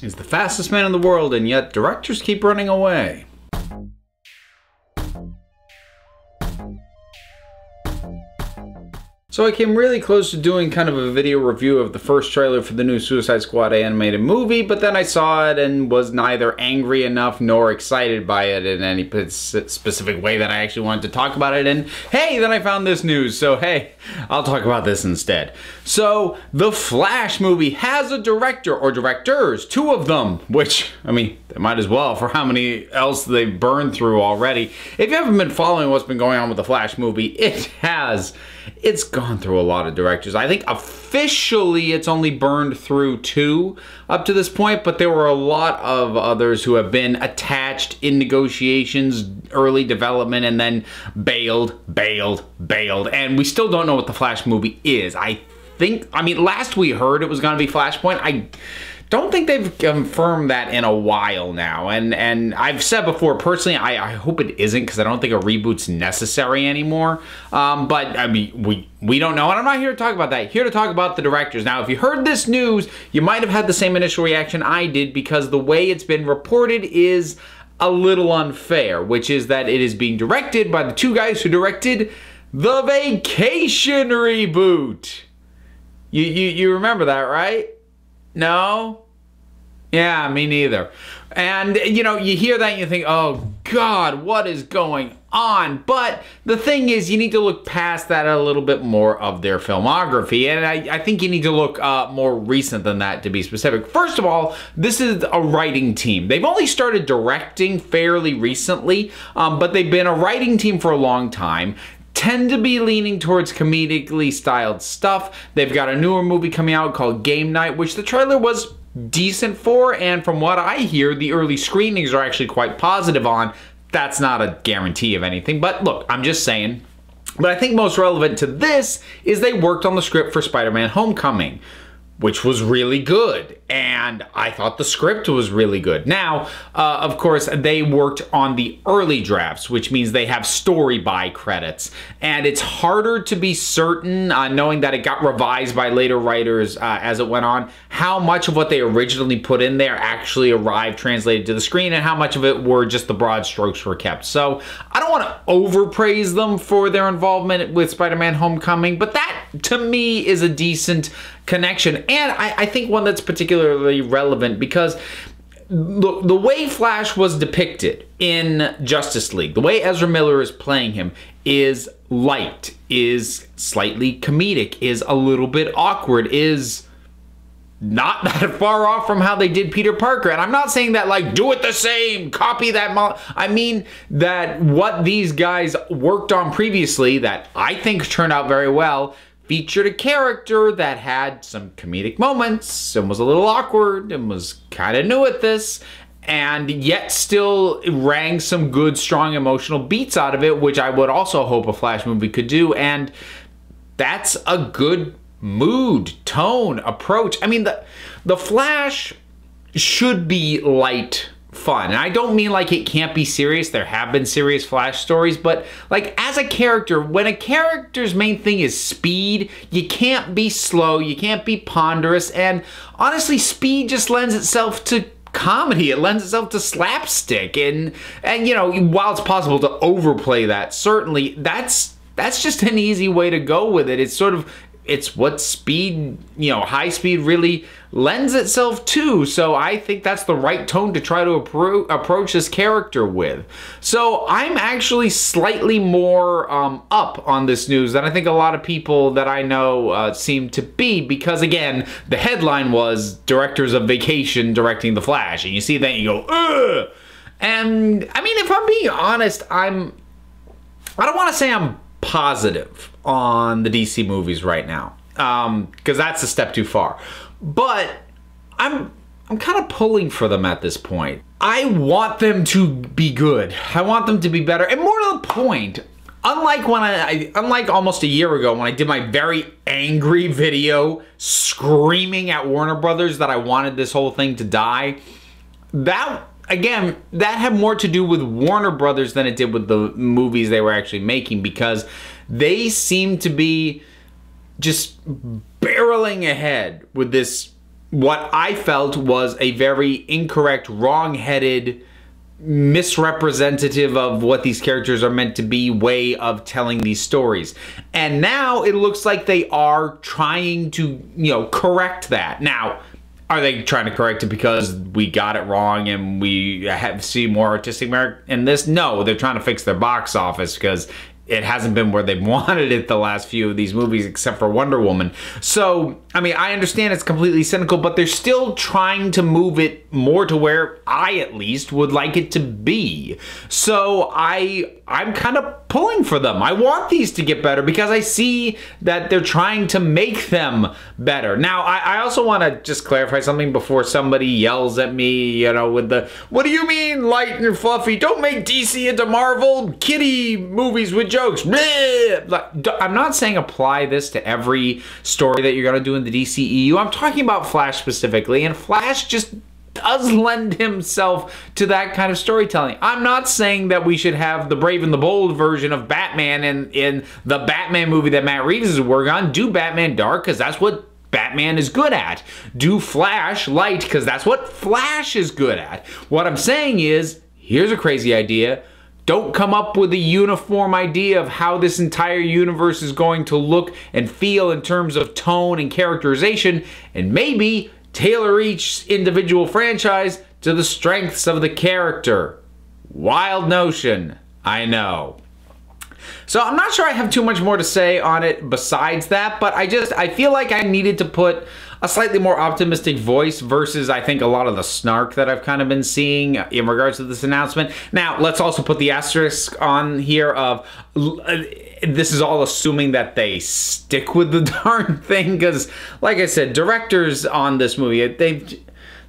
is the fastest man in the world, and yet directors keep running away. So I came really close to doing kind of a video review of the first trailer for the new Suicide Squad animated movie, but then I saw it and was neither angry enough nor excited by it in any specific way that I actually wanted to talk about it. And hey, then I found this news, so hey, I'll talk about this instead. So the Flash movie has a director, or directors, 2 of them, which, I mean, they might as well for how many else they've burned through already. If you haven't been following what's been going on with the Flash movie, it's gone through a lot of directors. I think officially it's only burned through 2 up to this point, but there were a lot of others who have been attached in negotiations, early development, and then bailed, and we still don't know what the Flash movie is. I mean, last we heard it was going to be Flashpoint. I don't think they've confirmed that in a while now, and I've said before, personally, I hope it isn't, because I don't think a reboot's necessary anymore, but I mean, we don't know, and I'm not here to talk about that. Here to talk about the directors. Now, if you heard this news, you might have had the same initial reaction I did, because the way it's been reported is a little unfair, which is that it is being directed by the 2 guys who directed the Vacation reboot. You remember that, right? No? Yeah, me neither. And, you know, you hear that and you think, oh God, what is going on? But the thing is, you need to look past that a little bit more of their filmography. And I think you need to look more recent than that, to be specific. First of all, this is a writing team. They've only started directing fairly recently, but they've been a writing team for a long time. Tend to be leaning towards comedically styled stuff. They've got a newer movie coming out called Game Night, which the trailer was decent for, and from what I hear, the early screenings are actually quite positive on. That's not a guarantee of anything, but look, I'm just saying. But I think most relevant to this is they worked on the script for Spider-Man Homecoming, which was really good, and I thought the script was really good. Now, of course, they worked on the early drafts, which means they have story by credits, and it's harder to be certain, knowing that it got revised by later writers as it went on, how much of what they originally put in there actually arrived translated to the screen, and how much of it were just the broad strokes were kept. So I don't want to overpraise them for their involvement with Spider-Man Homecoming, but that, to me, is a decent connection, and I think one that's particularly relevant, because the way Flash was depicted in Justice League, the way Ezra Miller is playing him, is light, is slightly comedic, is a little bit awkward, is not that far off from how they did Peter Parker. And I'm not saying that, like, do it the same, copy that. I mean that what these guys worked on previously, that I think turned out very well, featured a character that had some comedic moments and was a little awkward and was kind of new at this, and yet still rang some good, strong emotional beats out of it, which I would also hope a Flash movie could do. And that's a good mood, tone, approach. I mean, the Flash should be light fun, and I don't mean like it can't be serious. There have been serious Flash stories, but like as a character, when a character's main thing is speed, you can't be slow, you can't be ponderous, and honestly, speed just lends itself to comedy. It lends itself to slapstick, and you know, while it's possible to overplay that, certainly that's just an easy way to go with it. It's what speed, you know, high speed really lends itself to. So I think that's the right tone to try to approach this character with. So I'm actually slightly more up on this news than I think a lot of people that I know seem to be, because again, the headline was directors of Vacation directing The Flash, and you see that and you go, ugh. And I mean, if I'm being honest, I don't want to say I'm positive on the DC movies right now, because that's a step too far, but I'm kind of pulling for them at this point. I want them to be good. I want them to be better, and more to the point, unlike almost a year ago when I did my very angry video screaming at Warner Brothers that I wanted this whole thing to die, that had more to do with Warner Brothers than it did with the movies they were actually making, because they seem to be just barreling ahead with this what I felt was a very incorrect, wrong-headed, misrepresentative of what these characters are meant to be way of telling these stories. And now it looks like they are trying to, correct that. Now, are they trying to correct it because we got it wrong and we have see more artistic merit in this? No, they're trying to fix their box office because it hasn't been where they've wanted it the last few of these movies, except for Wonder Woman. So, I mean, I understand it's completely cynical, but they're still trying to move it more to where I, at least, would like it to be. So, I'm kind of pulling for them. I want these to get better because I see that they're trying to make them better. Now, I also want to just clarify something before somebody yells at me, with the, what do you mean light and fluffy? Don't make DC into Marvel kitty movies with jokes. I'm not saying apply this to every story that you're going to do in the DCEU. I'm talking about Flash specifically, and Flash just does lend himself to that kind of storytelling. I'm not saying that we should have the Brave and the Bold version of Batman in the Batman movie that Matt Reeves is working on. Do Batman dark, because that's what Batman is good at. Do Flash light, because that's what Flash is good at. What I'm saying is, here's a crazy idea. Don't come up with a uniform idea of how this entire universe is going to look and feel in terms of tone and characterization, and maybe tailor each individual franchise to the strengths of the character. Wild notion, I know. So I'm not sure I have too much more to say on it besides that, but I feel like I needed to put a slightly more optimistic voice versus, I think, a lot of the snark that I've kind of been seeing in regards to this announcement. Now, let's also put the asterisk on here of this is all assuming that they stick with the darn thing, because, like I said, directors on this movie, they've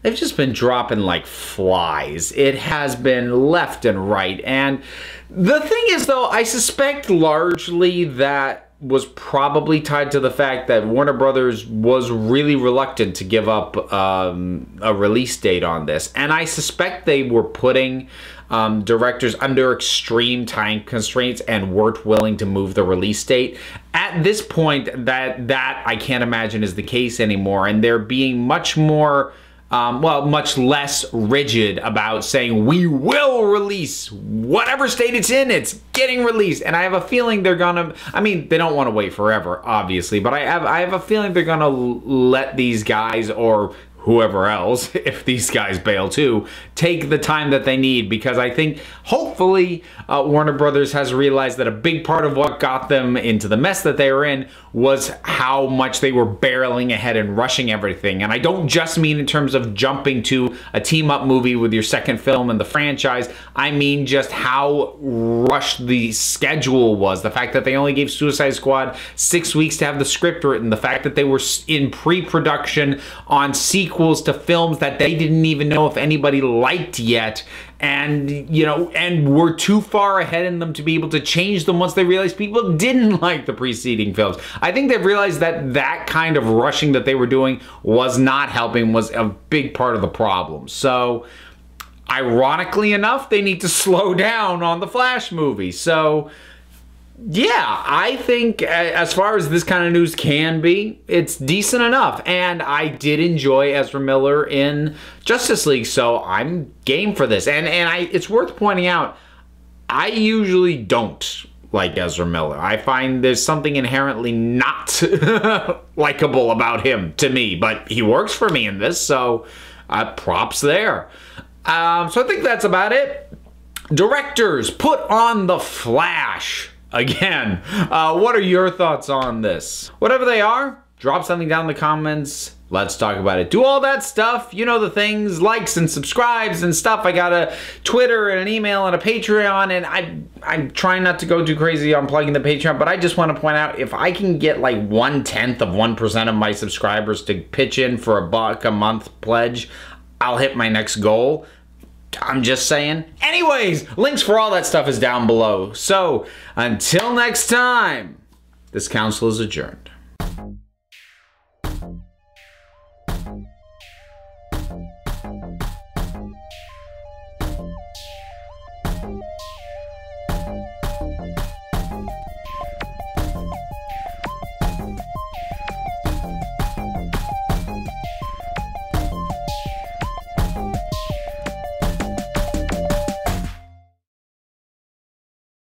just been dropping like flies. It has been left and right. And the thing is, though, I suspect largely that was probably tied to the fact that Warner Brothers was really reluctant to give up a release date on this. And I suspect they were putting directors under extreme time constraints and weren't willing to move the release date. At this point, that I can't imagine is the case anymore. And they're being much more much less rigid about saying we will release whatever state it's in, it's getting released. And I have a feeling they're gonna, I mean, they don't want to wait forever, obviously, but I have a feeling they're gonna let these guys, or whoever else, if these guys bail too, take the time that they need, because I think hopefully Warner Brothers has realized that a big part of what got them into the mess that they were in was how much they were barreling ahead and rushing everything. And I don't just mean in terms of jumping to a team-up movie with your second film in the franchise. I mean just how rushed the schedule was. The fact that they only gave Suicide Squad 6 weeks to have the script written. The fact that they were in pre-production on sequels to films that they didn't even know if anybody liked yet. And, and we're too far ahead in them to be able to change them once they realized people didn't like the preceding films. I think they've realized that that kind of rushing that they were doing was not helping, was a big part of the problem. So, ironically enough, they need to slow down on the Flash movie. So, yeah, I think as far as this kind of news can be, it's decent enough. And I did enjoy Ezra Miller in Justice League, so I'm game for this. And it's worth pointing out, I usually don't like Ezra Miller. I find there's something inherently not likable about him to me, but he works for me in this, so props there. So I think that's about it. Directors, put on the Flash. Again, what are your thoughts on this? Whatever they are, drop something down in the comments. Let's talk about it. Do all that stuff. You know the things, likes and subscribes and stuff. I got a Twitter and an email and a Patreon, and I'm trying not to go too crazy on plugging the Patreon, but I just want to point out, if I can get like 1/10 of 1% of my subscribers to pitch in for $1 a month pledge, I'll hit my next goal. I'm just saying. Anyways, links for all that stuff is down below. So, until next time, this council is adjourned.